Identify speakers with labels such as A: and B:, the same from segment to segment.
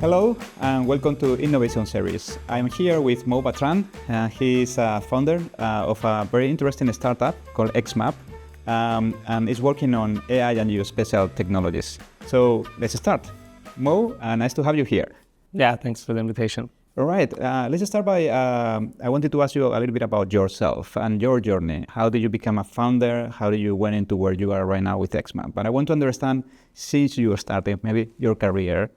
A: Hello and welcome to Innovation Series. I'm here with Mo Batran. He's a founder of a very interesting startup called XMap and is working on AI and Geospatial technologies. So let's start. Mo, nice to have you here.
B: Yeah, thanks for the invitation.
A: All right, let's start by, I wanted to ask you a little bit about yourself and your journey. How did you become a founder? How did you went into where you are right now with XMap? But I want to understand, since you started maybe your career,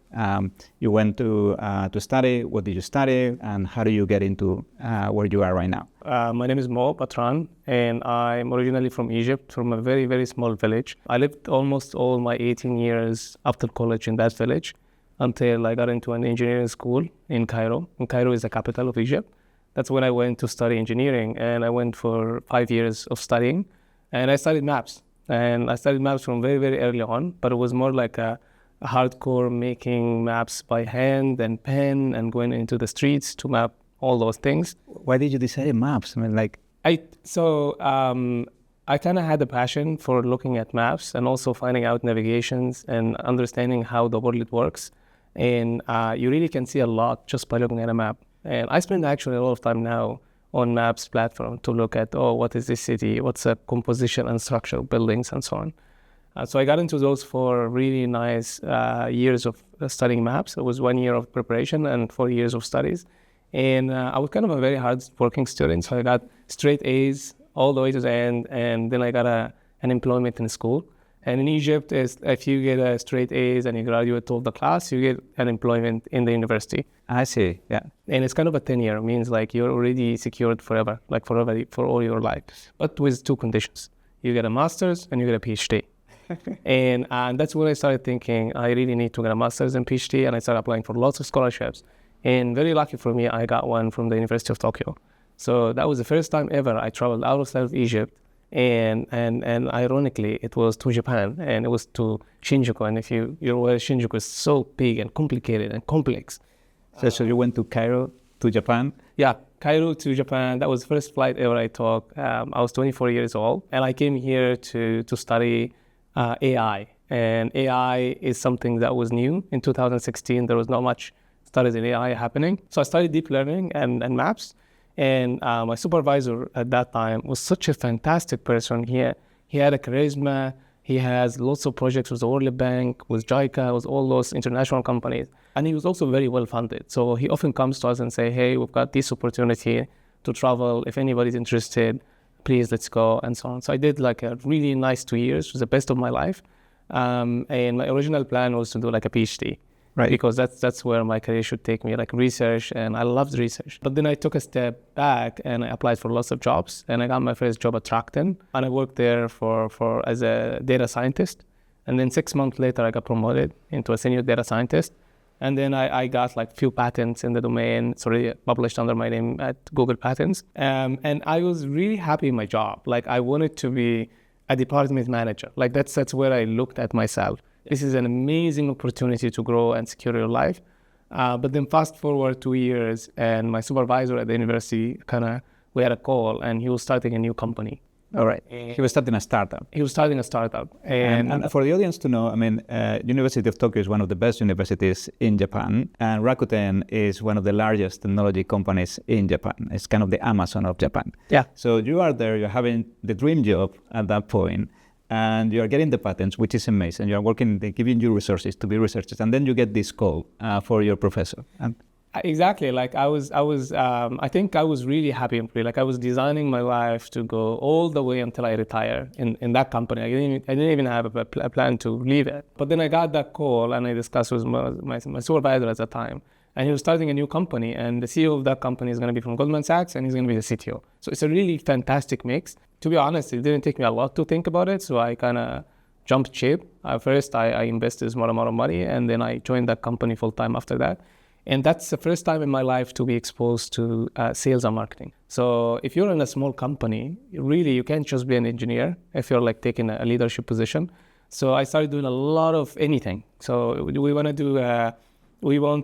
A: you went to study, what did you study, and how do you get into where you are right now?
B: My name is Mo Batran, and I'm originally from Egypt, from a very, very small village. I lived almost all my 18 years after college in that village, until I got into an engineering school in Cairo. And Cairo is the capital of Egypt. That's when I went to study engineering, and I went for 5 years of studying, and I studied maps. And I studied maps from very, very early on, but it was more like a hardcore making maps by hand and pen and going into the streets to map all those things.
A: Why did you decide maps? I mean,
B: I kind of had a passion for looking at maps and also finding out navigations and understanding how the world works. And you really can see a lot just by looking at a map. And I spend actually a lot of time now on maps platform to look at, what is this city? What's the composition and structure of buildings and so on. So I got into those for really nice years of studying maps. It was 1 year of preparation and 4 years of studies. And I was kind of a very hard working student. So I got straight A's all the way to the end. And then I got an employment in school. And in Egypt, if you get a straight A's and you graduate of the class, you get an employment in the university.
A: I see, yeah.
B: And it's kind of a tenure, means like you're already secured forever, like forever, for all your life. But with two conditions. You get a master's and you get a PhD. and that's when I started thinking, I really need to get a master's and PhD, and I started applying for lots of scholarships. And very lucky for me, I got one from the University of Tokyo. So that was the first time ever I traveled outside of Egypt. And ironically, it was to Japan, and it was to Shinjuku. And if you're aware, Shinjuku is so big and complicated and complex.
A: So you went to Cairo, to Japan?
B: Yeah, Cairo to Japan. That was the first flight ever I took. I was 24 years old, and I came here to study AI. And AI is something that was new. In 2016, there was not much studies in AI happening. So I studied deep learning and maps. And my supervisor at that time was such a fantastic person. He had a charisma. He has lots of projects with the World Bank, with JICA, with all those international companies. And he was also very well funded. So he often comes to us and say, hey, we've got this opportunity to travel. If anybody's interested, please, let's go, and so on. So I did like a really nice 2 years. It was the best of my life. And my original plan was to do like a PhD.
A: Right.
B: Because that's where my career should take me, like research, and I loved research. But then I took a step back and I applied for lots of jobs, and I got my first job at Rakuten, and I worked there for as a data scientist. And then 6 months later, I got promoted into a senior data scientist. And then I got like few patents in the domain. It's already published under my name at Google Patents. And I was really happy in my job. Like I wanted to be a department manager. Like that's where I looked at myself. This is an amazing opportunity to grow and secure your life. But then fast forward 2 years, and my supervisor at the university we had a call, and he was starting a new company.
A: All right. He was starting a startup.
B: He was starting a startup.
A: And for the audience to know, I mean, University of Tokyo is one of the best universities in Japan, and Rakuten is one of the largest technology companies in Japan. It's kind of the Amazon of Japan.
B: Yeah.
A: So you are there, you're having the dream job at that point, and you are getting the patents, which is amazing. You are working, they're giving you resources to be researchers, and then you get this call for your professor. And
B: exactly. Like I think I was really happy. Like I was designing my life to go all the way until I retire in that company. I didn't even have a plan to leave it. But then I got that call, and I discussed with my supervisor at the time. And he was starting a new company, and the CEO of that company is going to be from Goldman Sachs, and he's going to be the CTO. So it's a really fantastic mix. To be honest, it didn't take me a lot to think about it, so I kind of jumped ship. First, I invested a small amount of money, and then I joined that company full-time after that. And that's the first time in my life to be exposed to sales and marketing. So if you're in a small company, really, you can't just be an engineer if you're like taking a leadership position. So I started doing a lot of anything. So we want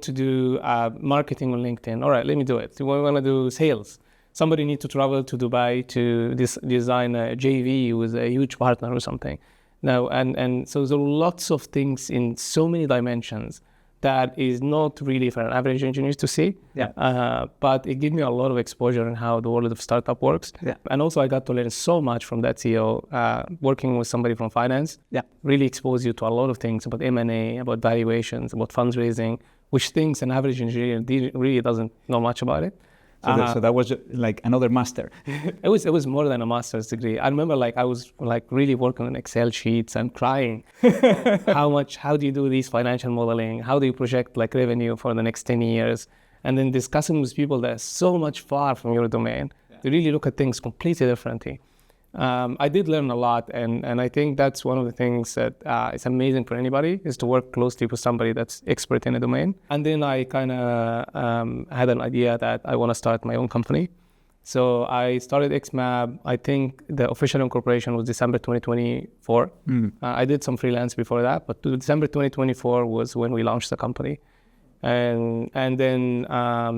B: to do marketing on LinkedIn. All right, let me do it. We want to do sales. Somebody needs to travel to Dubai to design a JV with a huge partner or something. Now, and so there are lots of things in so many dimensions that is not really for an average engineer to see. But it gave me a lot of exposure in how the world of startup works. And also I got to learn so much from that CEO, working with somebody from finance. Really exposed you to a lot of things about M&A, about valuations, about fundraising, which things an average engineer really doesn't know much about it.
A: So that was like another master.
B: It was more than a master's degree. I remember I was really working on Excel sheets and crying. How do you do these financial modeling? How do you project revenue for the next 10 years? And then discussing with people that are so much far from your domain. They really look at things completely differently. I did learn a lot, and I think that's one of the things that is amazing for anybody, is to work closely with somebody that's expert in a domain. And then I kind of had an idea that I want to start my own company. So I started XMap. I think the official incorporation was December 2024. I did some freelance before that, but December 2024 was when we launched the company. And then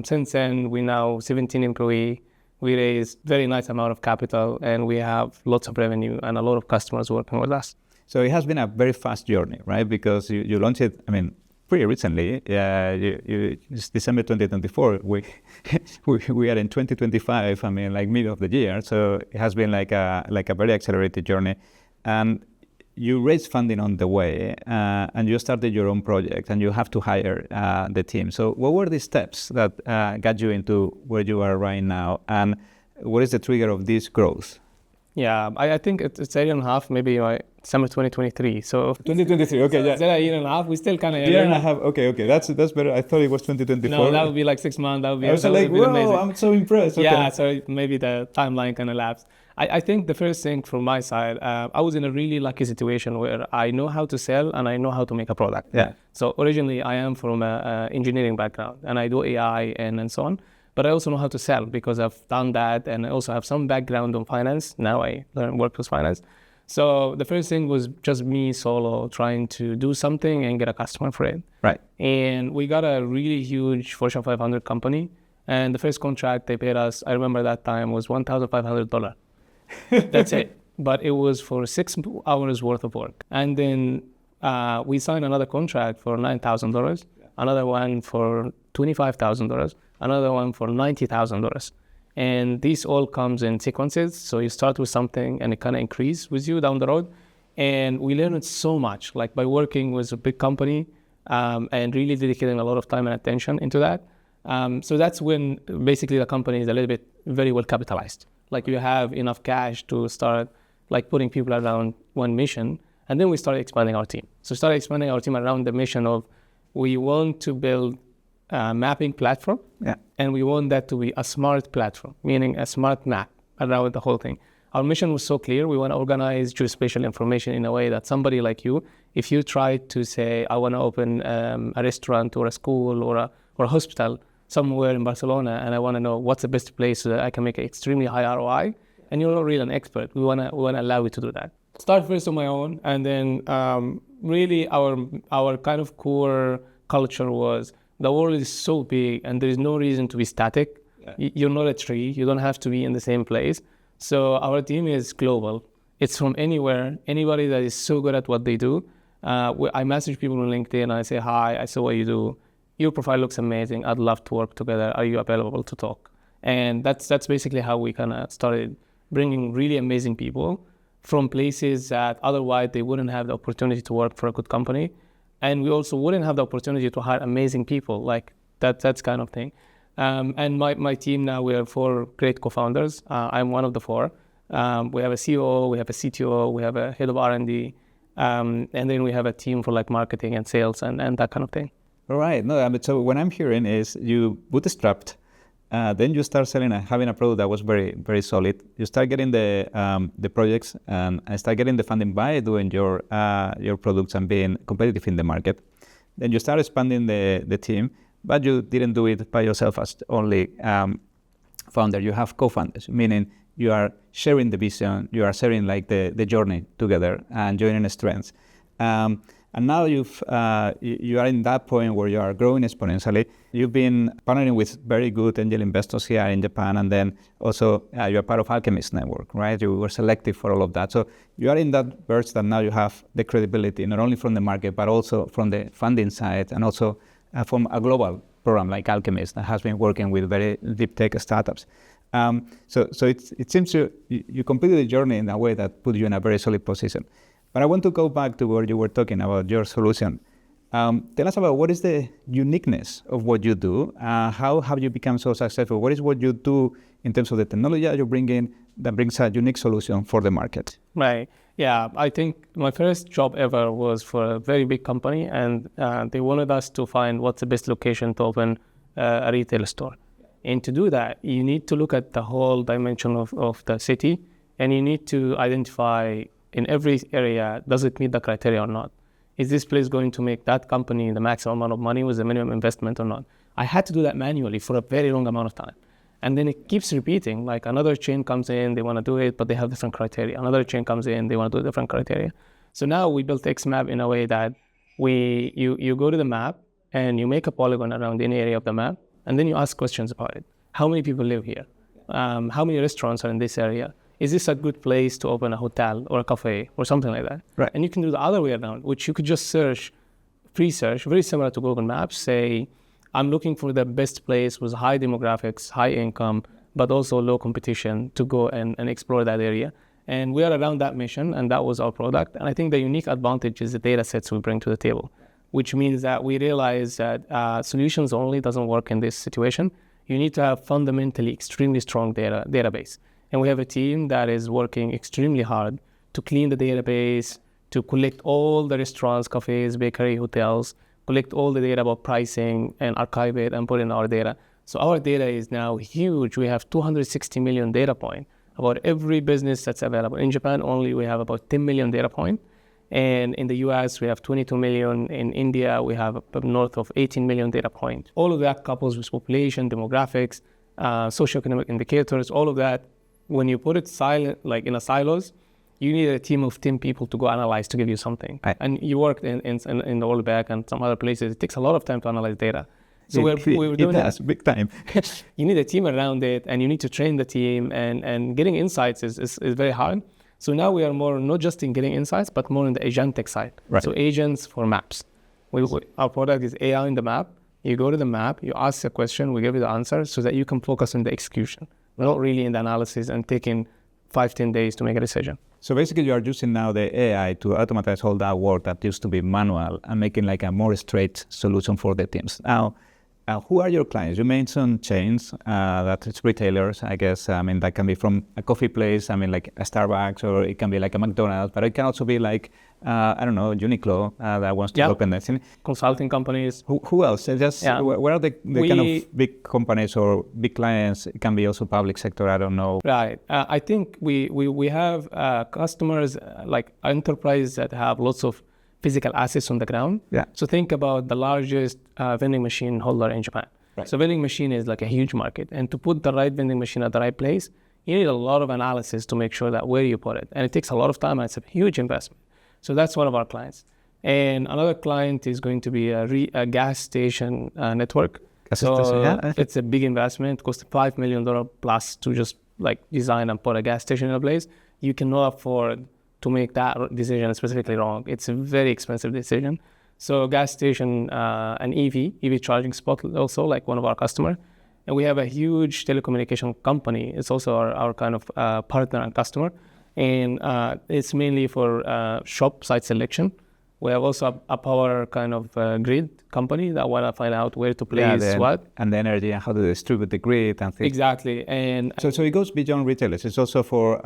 B: since then, we now 17 employees. We raised very nice amount of capital, and we have lots of revenue and a lot of customers working with us.
A: So it has been a very fast journey, right? Because you launched it, pretty recently. It's December 2024. We are in 2025. Middle of the year. So it has been like a very accelerated journey. And you raised funding on the way, and you started your own project, and you have to hire the team. So what were the steps that got you into where you are right now, and what is the trigger of this growth?
B: Yeah, I think it's a year and a half, maybe December 2023. So
A: 2023, okay, yeah.
B: Is that a year and a half? We still kind of...
A: Year and a half, okay, that's better. I thought it was 2024.
B: No, that would be 6 months. That would be,
A: I was amazing. I'm so impressed. Okay.
B: Yeah, so maybe the timeline kind of lapsed. I think the first thing from my side, I was in a really lucky situation where I know how to sell and I know how to make a product. So originally I am from an engineering background, and I do AI and so on. But I also know how to sell because I've done that, and I also have some background on finance. Now I work with finance. So the first thing was just me solo trying to do something and get a customer for it.
A: Right.
B: And we got a really huge Fortune 500 company. And the first contract they paid us, I remember that time, was $1,500. That's it. But it was for 6 hours worth of work. And then we signed another contract for $9,000, another one for $25,000, another one for $90,000. And this all comes in sequences. So you start with something and it kind of increases with you down the road. And we learned so much, by working with a big company and really dedicating a lot of time and attention into that. So that's when basically the company is a little bit very well capitalized. You have enough cash to start putting people around one mission. And then we started expanding our team. So started expanding our team around the mission of, we want to build a mapping platform. And we want that to be a smart platform, meaning a smart map around the whole thing. Our mission was so clear. We want to organize geospatial information in a way that somebody like you, if you try to say, I want to open a restaurant or a school or a hospital somewhere in Barcelona, and I want to know what's the best place so that I can make an extremely high ROI, and you're not really an expert. We want to allow you to do that. Start first on my own, and then really our kind of core culture was, the world is so big and there is no reason to be static. You're not a tree. You don't have to be in the same place. So our team is global. It's from anywhere. Anybody that is so good at what they do. I message people on LinkedIn and I say, hi, I saw what you do. Your profile looks amazing. I'd love to work together. Are you available to talk? And that's basically how we kind of started bringing really amazing people from places that otherwise they wouldn't have the opportunity to work for a good company. And we also wouldn't have the opportunity to hire amazing people that's kind of thing. And my team now, we have 4 great co-founders. I'm one of the 4. We have a COO, we have a CTO, we have a head of R&D, and then we have a team for marketing and sales and that kind of thing.
A: All right. No, so what I'm hearing is you bootstrapped, then you start selling and having a product that was very, very solid. You start getting the projects and start getting the funding by doing your products and being competitive in the market. Then you start expanding the team, but you didn't do it by yourself as only founder. You have co-founders, meaning you are sharing the vision, you are sharing the journey together and joining strengths. And now you are in that point where you are growing exponentially. You've been partnering with very good angel investors here in Japan, and then also you are part of Alchemist Network, right? You were selected for all of that. So you are in that verge that now you have the credibility, not only from the market, but also from the funding side, and also from a global program like Alchemist that has been working with very deep tech startups. So it seems you completed the journey in a way that put you in a very solid position. But I want to go back to where you were talking about your solution. Tell us about what is the uniqueness of what you do. How have you become so successful? What is what you do in terms of the technology that you bring in that brings a unique solution for the market?
B: Right. Yeah, I think my first job ever was for a very big company, and they wanted us to find what's the best location to open a retail store. And to do that, you need to look at the whole dimension of the city, and you need to identify in every area, does it meet the criteria or not? Is this place going to make that company the maximum amount of money with the minimum investment or not? I had to do that manually for a very long amount of time. And then it keeps repeating, like another chain comes in, they want to do it, but they have different criteria. Another chain comes in, they want to do different criteria. So now we built XMap in a way that you go to the map and you make a polygon around any area of the map, and then you ask questions about it. How many people live here? How many restaurants are in this area? Is this a good place to open a hotel or a cafe or something like that?
A: Right.
B: And you can do the other way around, which you could just search, free search, very similar to Google Maps, say, I'm looking for the best place with high demographics, high income, but also low competition to go and explore that area. And we are around that mission, and that was our product. And I think the unique advantage is the data sets we bring to the table, which means that we realize that solutions only doesn't work in this situation. You need to have fundamentally extremely strong database. And we have a team that is working extremely hard to clean the database, to collect all the restaurants, cafes, bakery, hotels, collect all the data about pricing and archive it and put in our data. So our data is now huge. We have 260 million data points about every business that's available. In Japan only, we have about 10 million data points. And in the US, we have 22 million. In India, we have north of 18 million data points. All of that couples with population, demographics, socioeconomic indicators, all of that. When you put it silent, like in a silos, you need a team of 10 people to go analyze to give you something. Right. And you worked in the Old Back and some other places. It takes a lot of time to analyze data. So we were doing that.
A: Big time.
B: You need a team around it, and you need to train the team, and getting insights is very hard. So now we are more not just in getting insights, but more in the agentic side.
A: Right.
B: So agents for maps. Our product is AI in the map. You go to the map, you ask a question, we give you the answer so that you can focus on the execution. We're not really in the analysis and taking 5-10 days to make a decision.
A: So basically you are using now the AI to automatize all that work that used to be manual and making like a more straight solution for the teams. Now, who are your clients? You mentioned chains, that it's retailers, I guess. I mean, that can be from a coffee place, I mean, like a Starbucks, or it can be like a McDonald's, but it can also be like, I don't know, Uniqlo that wants to open that.
B: Consulting companies.
A: Who else? Where are the kind of big companies or big clients? It can be also public sector, I don't know.
B: Right. I think we have customers like enterprises that have lots of physical assets on the ground.
A: Yeah.
B: So think about the largest vending machine holder in Japan. Right. So vending machine is like a huge market. And to put the right vending machine at the right place, you need a lot of analysis to make sure that where you put it. And it takes a lot of time and it's a huge investment. So that's one of our clients. And another client is going to be a gas station network. It's a big investment. It costs $5 million plus to just like design and put a gas station in a place. You cannot afford to make that decision specifically wrong. It's a very expensive decision. So gas station and EV charging spot also like one of our customers. And we have a huge telecommunication company. It's also our kind of partner and customer. And it's mainly for shop site selection. We have also a power kind of grid company that want to find out where to place what.
A: And the energy and how to distribute the grid and things.
B: Exactly. And
A: so it goes beyond retailers. It's also for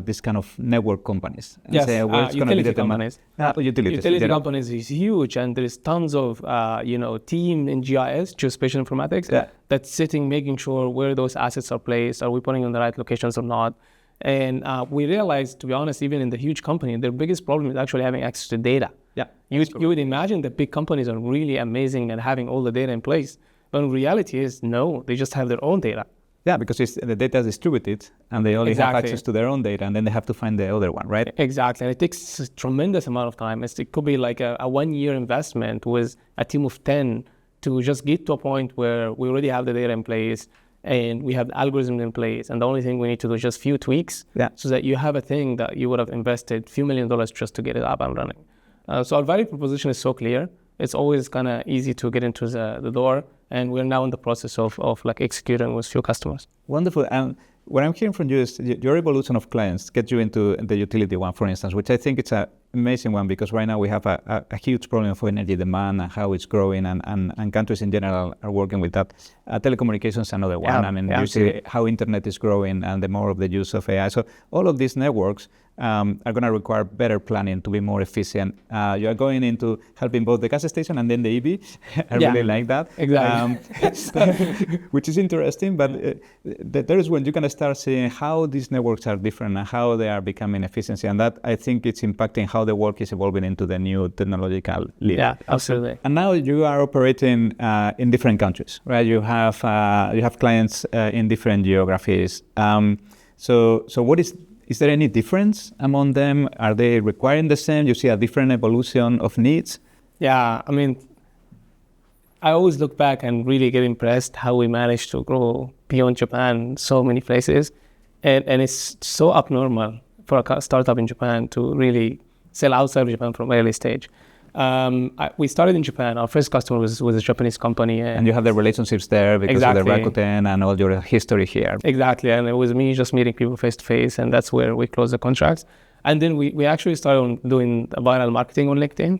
A: this kind of network companies.
B: Yes, utility companies. Utility companies is huge, and there is tons of team in GIS, Geospatial Informatics, that's sitting making sure where those assets are placed. Are we putting in the right locations or not? And we realized, to be honest, even in the huge company, their biggest problem is actually having access to data. Yeah, you would imagine that big companies are really amazing and having all the data in place. But in reality is, no, they just have their own data.
A: Yeah, because the data is distributed and they only have access to their own data, and then they have to find the other one, right?
B: Exactly. And it takes a tremendous amount of time. It could be like a 1 year investment with a team of 10 to just get to a point where we already have the data in place and we have the algorithm in place. And the only thing we need to do is just few tweaks so that you have a thing that you would have invested few $1 million just to get it up and running. So our value proposition is so clear. It's always kind of easy to get into the door. And we're now in the process of like executing with few customers.
A: Wonderful. And what I'm hearing from you is your evolution of clients get you into the utility one, for instance, which I think it's an amazing one, because right now we have a huge problem for energy demand and how it's growing, and countries in general are working with that. Telecommunications is another one. I mean, you see how internet is growing and the more of the use of AI. So all of these networks are going to require better planning to be more efficient. You are going into helping both the gas station and then the EV. I really like that.
B: Exactly.
A: Which is interesting, but there is when you're going to start seeing how these networks are different and how they are becoming efficiency. And that, I think, it's impacting how the work is evolving into the new technological lead.
B: Yeah, absolutely.
A: And now you are operating in different countries, right? You have clients in different geographies. So what is there any difference among them? Are they requiring the same? You see a different evolution of needs?
B: Yeah, I mean, I always look back and really get impressed how we managed to grow beyond Japan, so many places. And it's so abnormal for a startup in Japan to really sell outside of Japan from early stage. We started in Japan. Our first customer was a Japanese company. And
A: you have the relationships there because of the Rakuten and all your history here.
B: Exactly. And it was me just meeting people face to face, and that's where we closed the contracts. And then we actually started doing viral marketing on LinkedIn.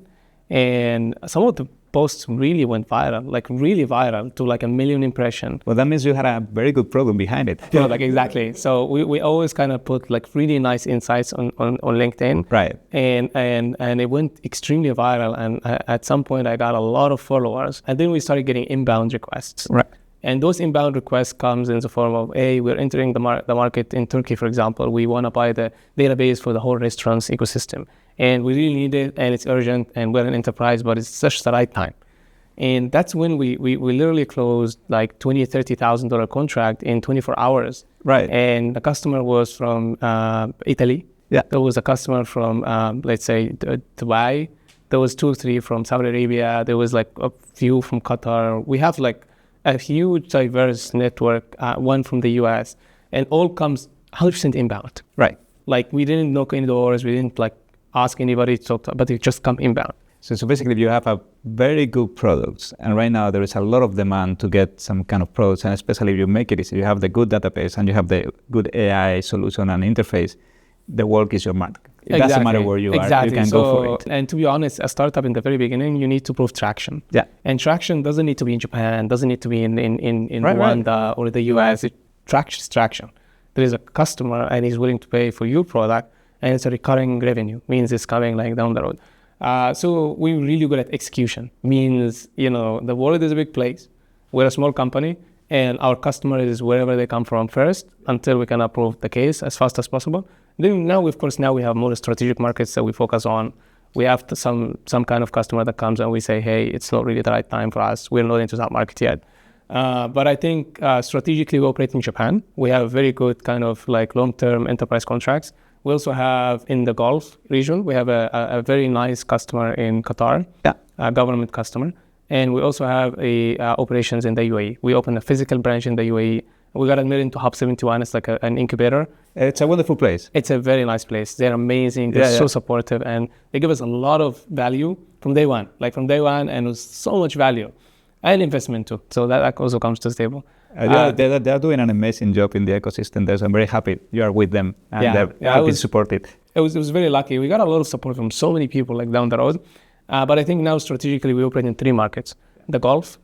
B: And some of the posts really went viral, like really viral, to like 1 million impressions.
A: Well, that means you had a very good product behind it.
B: Yeah, like exactly. So we always kind of put like really nice insights on LinkedIn.
A: Right.
B: And it went extremely viral. And at some point I got a lot of followers. And then we started getting inbound requests.
A: Right.
B: And those inbound requests comes in the form of, hey, we're entering the market in Turkey, for example. We want to buy the database for the whole restaurants ecosystem. And we really need it, and it's urgent, and we're an enterprise, but it's such the right time. And that's when we literally closed like $20,000-$30,000 contract in 24 hours.
A: Right.
B: And the customer was from Italy.
A: Yeah.
B: There was a customer from, let's say, Dubai. There was 2 or 3 from Saudi Arabia. There was like a few from Qatar. We have like a huge diverse network, one from the US, and all comes 100% inbound.
A: Right.
B: Like we didn't knock any doors. We didn't like ask anybody to talk to, but it just come inbound.
A: So basically you have a very good products, and right now there is a lot of demand to get some kind of products, and especially if you make it easy, you have the good database and you have the good AI solution and interface, the work is your mark. It doesn't matter where you are, you can go for it.
B: And to be honest, a startup in the very beginning, you need to prove traction.
A: Yeah.
B: And traction doesn't need to be in Japan, doesn't need to be in Rwanda or the US. Traction. There is a customer and he's willing to pay for your product, and it's a recurring revenue, means it's coming like down the road. So we're really good at execution, means, the world is a big place. We're a small company, and our customer is wherever they come from first until we can approve the case as fast as possible. Then now, of course, we have more strategic markets that we focus on. We have some kind of customer that comes and we say, hey, it's not really the right time for us. We're not into that market yet. But I think strategically we operate in Japan. We have very good kind of like long-term enterprise contracts. We also have in the Gulf region, we have a very nice customer in Qatar, a government customer. And we also have operations in the UAE. We opened a physical branch in the UAE. We got admitted into Hub 71. It's like an incubator.
A: It's a wonderful place.
B: It's a very nice place. They're amazing. They're so supportive. And they give us a lot of value from day one. And it was so much value and investment too. So that also comes to the table.
A: They're doing an amazing job in the ecosystem there, so I'm very happy you are with them and they're been supported.
B: It was very lucky. We got a lot of support from so many people like down the road. But I think now strategically we operate in 3 markets. The Gulf,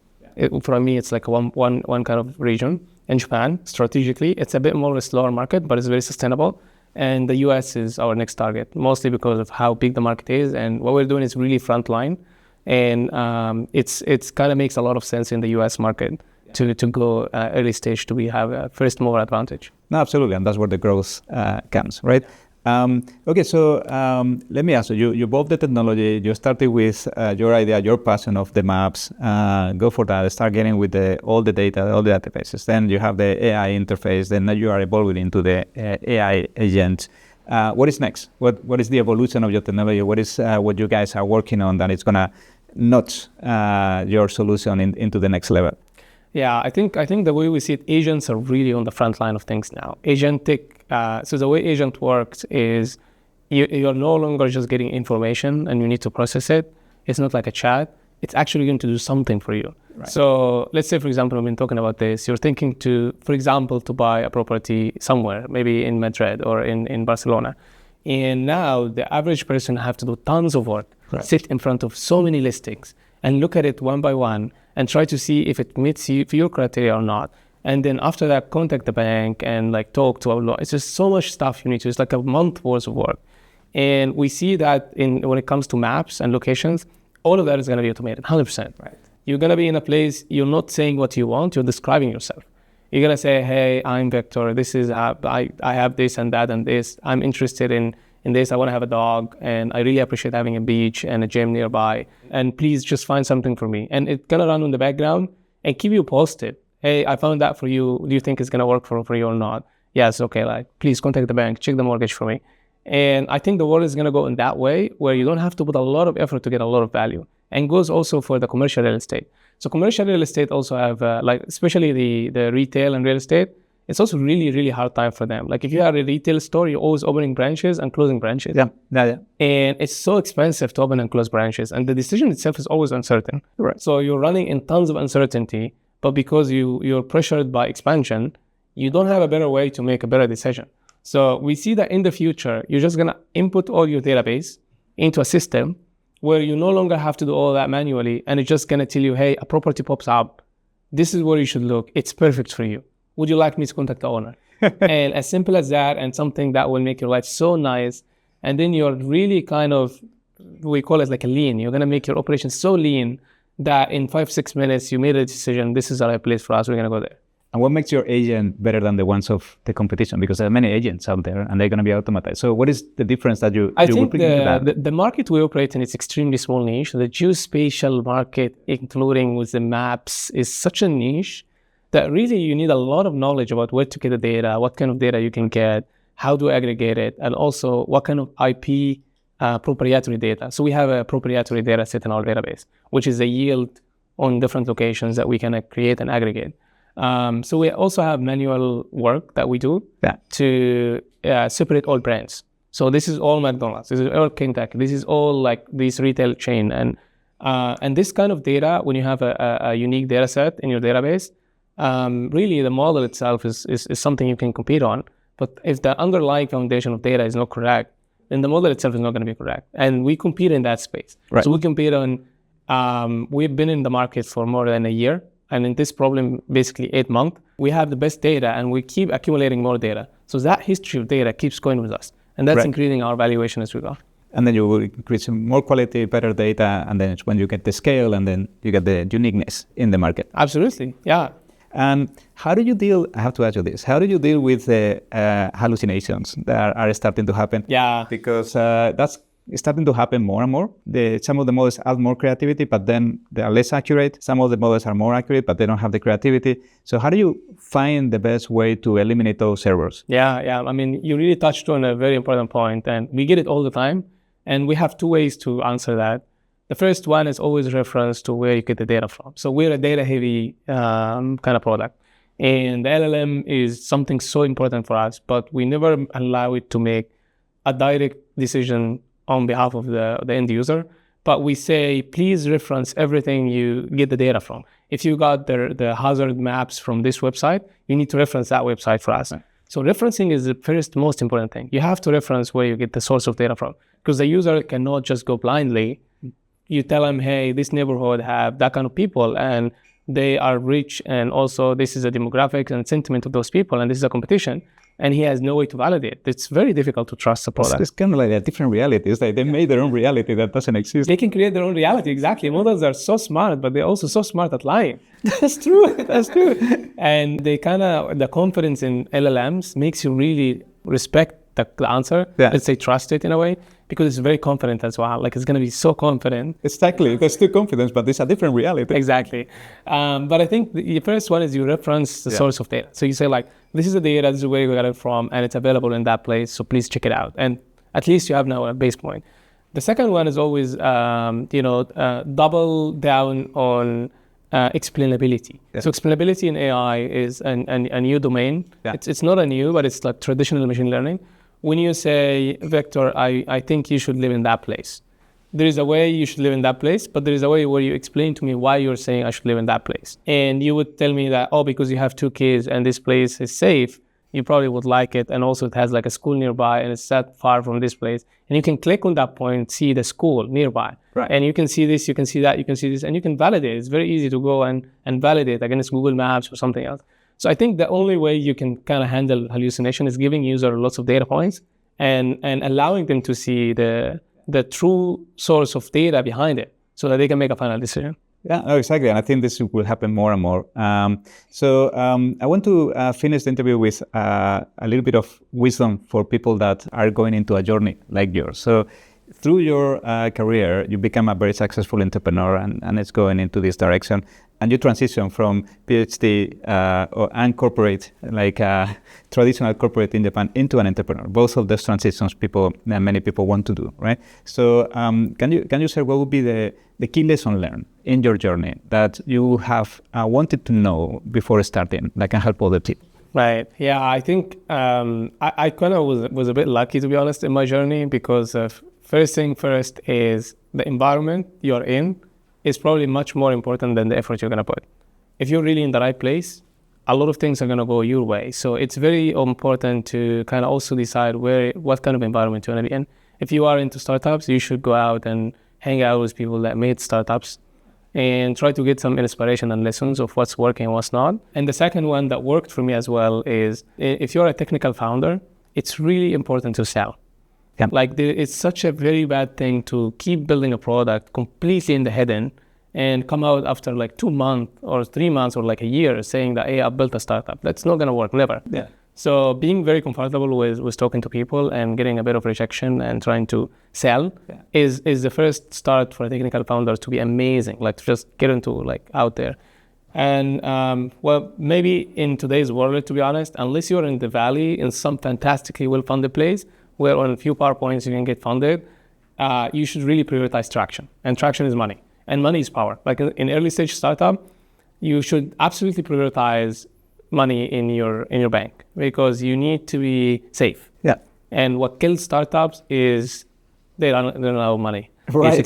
B: for me, it's like one kind of region. In Japan, strategically, it's a bit more of a slower market, but it's very sustainable. And the US is our next target, mostly because of how big the market is. And what we're doing is really frontline. And it's kind of makes a lot of sense in the US market to go early stage to have a first mover advantage.
A: No, absolutely. And that's where the growth comes, right? Okay, so let me ask you, you bought the technology, you started with your idea, your passion of the maps, go for that, start getting with all the data, all the databases. Then you have the AI interface, then now you are evolving into the AI agent. What is next? What is the evolution of your technology? What is what you guys are working on that is going to notch your solution into the next level?
B: Yeah, I think the way we see it, agents are really on the front line of things now. Agentic, so the way agent works is you're no longer just getting information and you need to process it. It's not like a chat. It's actually going to do something for you. Right. So let's say, for example, we've been talking about this. You're thinking for example, to buy a property somewhere, maybe in Madrid or in Barcelona. And now the average person have to do tons of work, right, sit in front of so many listings and look at it one by one and try to see if it meets your criteria or not. And then after that, contact the bank and like talk to a law. It's just so much stuff you need to. It's like a month worth of work. And we see that when it comes to maps and locations, all of that is going to be automated, 100%. Right. You're going to be in a place, you're not saying what you want, you're describing yourself. You're going to say, hey, I'm Victor. This is, I have this and that and this. I'm interested in this. I want to have a dog and I really appreciate having a beach and a gym nearby. And please just find something for me. And it's going to run in the background and keep you posted. Hey, I found that for you. Do you think it's going to work for you or not? Yes, okay, like please contact the bank, check the mortgage for me. And I think the world is going to go in that way where you don't have to put a lot of effort to get a lot of value. And goes also for the commercial real estate. So commercial real estate also have, like especially the retail and real estate, it's also really, really hard time for them. Like if you are a retail store, you're always opening branches and closing branches.
A: Yeah.
B: And it's so expensive to open and close branches. And the decision itself is always uncertain.
A: Right.
B: So you're running in tons of uncertainty, but because you're pressured by expansion, you don't have a better way to make a better decision. So we see that in the future, you're just going to input all your database into a system where you no longer have to do all that manually. And it's just going to tell you, hey, a property pops up. This is where you should look. It's perfect for you. Would you like me to contact the owner? And as simple as that, and something that will make your life so nice. And then you're really kind of, we call it like a lean. You're going to make your operation so lean that in 5-6 minutes, you made a decision. This is the right place for us. We're going to go there.
A: And what makes your agent better than the ones of the competition? Because there are many agents out there and they're going to be automated. So what is the difference that you will bring to that?
B: The market we operate in is extremely small niche. The geospatial market, including with the maps, is such a niche that really you need a lot of knowledge about where to get the data, what kind of data you can get, how to aggregate it, and also what kind of IP proprietary data. So we have a proprietary data set in our database, which is a yield on different locations that we can create and aggregate. So we also have manual work that we do to separate all brands. So this is all McDonald's, this is all Kentucky, this is all like this retail chain. And this kind of data, when you have a unique data set in your database, really the model itself is something you can compete on. But if the underlying foundation of data is not correct, then the model itself is not going to be correct. And we compete in that space. Right. So we compete on, we've been in the market for more than a year. And in this problem, basically 8 months, we have the best data and we keep accumulating more data. So that history of data keeps going with us. And that's increasing our valuation as we go.
A: And then you will increase more quality, better data, and then it's when you get the scale and then you get the uniqueness in the market.
B: Absolutely, yeah.
A: And how do you deal, I have to ask you this, how do you deal with the hallucinations that are starting to happen?
B: Yeah.
A: Because that's starting to happen more and more. Some of the models add more creativity, but then they are less accurate. Some of the models are more accurate, but they don't have the creativity. So how do you find the best way to eliminate those errors?
B: Yeah. I mean, you really touched on a very important point, and we get it all the time. And we have 2 ways to answer that. The first one is always reference to where you get the data from. So we're a data-heavy kind of product. And the LLM is something so important for us, but we never allow it to make a direct decision on behalf of the end user. But we say, please reference everything you get the data from. If you got the hazard maps from this website, you need to reference that website for us. Right. So referencing is the first most important thing. You have to reference where you get the source of data from, because the user cannot just go blindly. You tell them, hey, this neighborhood have that kind of people and they are rich, and also this is a demographic and sentiment of those people, and this is a competition, and he has no way to validate. It's very difficult to trust the product.
A: It's kind of like a different reality. It's like they made their own reality that doesn't exist.
B: They can create their own reality, exactly. Models are so smart, but they're also so smart at lying. That's true. And they the confidence in LLMs makes you really respect the answer. Let's say trust it in a way, because it's very confident as well. Like it's going to be so confident.
A: Exactly. There's still confidence, but it's a different reality.
B: Exactly. But I think the first one is you reference the source of data. So you say like, this is the data, this is where you got it from, and it's available in that place. So please check it out. And at least you have now a base point. The second one is always, double down on explainability. So explainability in AI is a new domain. It's not a new, but it's like traditional machine learning. When you say, Vector, I think you should live in that place. There is a way you should live in that place, but there is a way where you explain to me why you're saying I should live in that place. And you would tell me that, because you have 2 kids and this place is safe, you probably would like it. And also it has like a school nearby and it's that far from this place. And you can click on that point, see the school nearby. Right. And you can see this, you can see that, you can see this, and you can validate. It's very easy to go and validate against Google Maps or something else. So I think the only way you can kind of handle hallucination is giving user lots of data points and allowing them to see the true source of data behind it so that they can make a final decision.
A: Yeah, no, exactly. And I think this will happen more and more. So I want to finish the interview with a little bit of wisdom for people that are going into a journey like yours. So through your career, you become a very successful entrepreneur and it's going into this direction. And you transition from PhD and corporate, like traditional corporate in Japan, into an entrepreneur. Both of those transitions many people want to do, right? So can you share what would be the key lesson learned in your journey that you have wanted to know before starting that can help other people?
B: Right. Yeah, I think I kind of was a bit lucky, to be honest, in my journey, because first thing first is the environment you're in is probably much more important than the effort you're going to put. If you're really in the right place, a lot of things are going to go your way. So it's very important to kind of also decide what kind of environment you want to be in. If you are into startups, you should go out and hang out with people that made startups and try to get some inspiration and lessons of what's working and what's not. And the second one that worked for me as well is if you're a technical founder, it's really important to sell. Yeah. Like it's such a very bad thing to keep building a product completely in the hidden and come out after like 2 months or 3 months or like a year saying that, hey, I built a startup. That's not going to work, never. Yeah. So being very comfortable with talking to people and getting a bit of rejection and trying to sell is the first start for a technical founder to be amazing, like to just get into like out there. And maybe in today's world, to be honest, unless you're in the valley in some fantastically well-funded place where on a few PowerPoints you can get funded, you should really prioritize traction. And traction is money. And money is power. Like in early stage startup, you should absolutely prioritize money in your bank because you need to be safe. Yeah. And what kills startups is they don't have money. Right.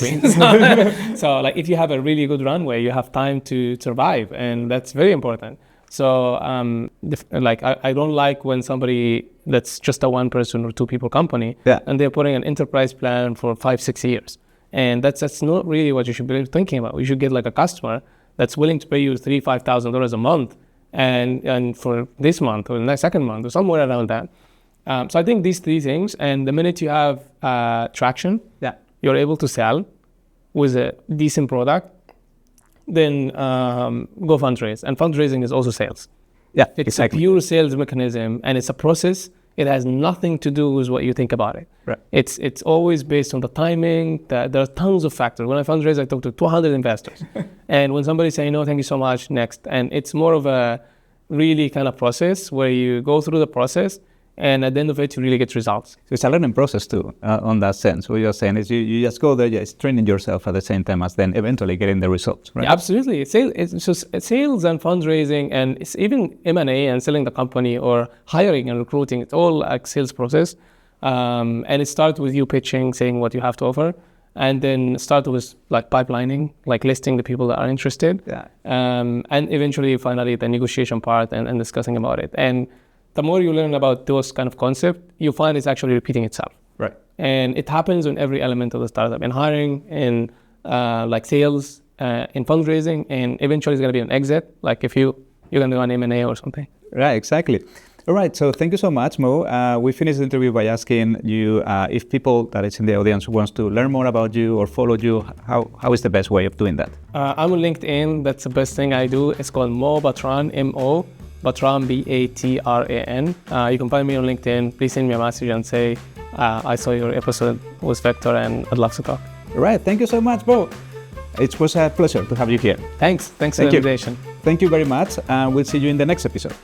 B: So like if you have a really good runway, you have time to survive, and that's very important. So I don't like when somebody that's just a 1 person or 2 people company and they're putting an enterprise plan for 5-6 years. And that's not really what you should be thinking about. You should get like a customer that's willing to pay you $3,000-$5,000 a month and for this month or the next second month or somewhere around that. So I think these 3 things, and the minute you have traction, you're able to sell with a decent product, then go fundraise. And fundraising is also sales. Yeah, it's a pure sales mechanism, and it's a process. It has nothing to do with what you think about it. Right. It's always based on the timing. There are tons of factors. When I fundraise, I talk to 200 investors. And when somebody say, no, thank you so much, next. And it's more of a really kind of process where you go through the process, and at the end of it, you really get results.
A: So it's a learning process too, on that sense. What you're saying is you just go there, it's training yourself at the same time as then eventually getting the results, right?
B: Yeah, absolutely. It's just sales and fundraising, and it's even M&A and selling the company or hiring and recruiting. It's all like sales process. And it starts with you pitching, saying what you have to offer, and then start with like pipelining, like listing the people that are interested. Yeah. And eventually, finally, the negotiation part and discussing about it. And the more you learn about those kind of concepts, you find it's actually repeating itself. Right. And it happens in every element of the startup, in hiring, in like sales, in fundraising, and eventually it's going to be an exit, like if you're going to do an M&A or something.
A: Right, exactly. All right, so thank you so much, Mo. We finished the interview by asking you if people that is in the audience wants to learn more about you or follow you, how is the best way of doing that?
B: I'm on LinkedIn. That's the best thing I do. It's called Mo Batran, Mo Batran, Batran. You can find me on LinkedIn. Please send me a message and say, I saw your episode with Vector and I'd love to talk.
A: All right. Thank you so much, Bo. It was a pleasure to have you here.
B: Thanks for the invitation.
A: Thank you very much. And we'll see you in the next episode.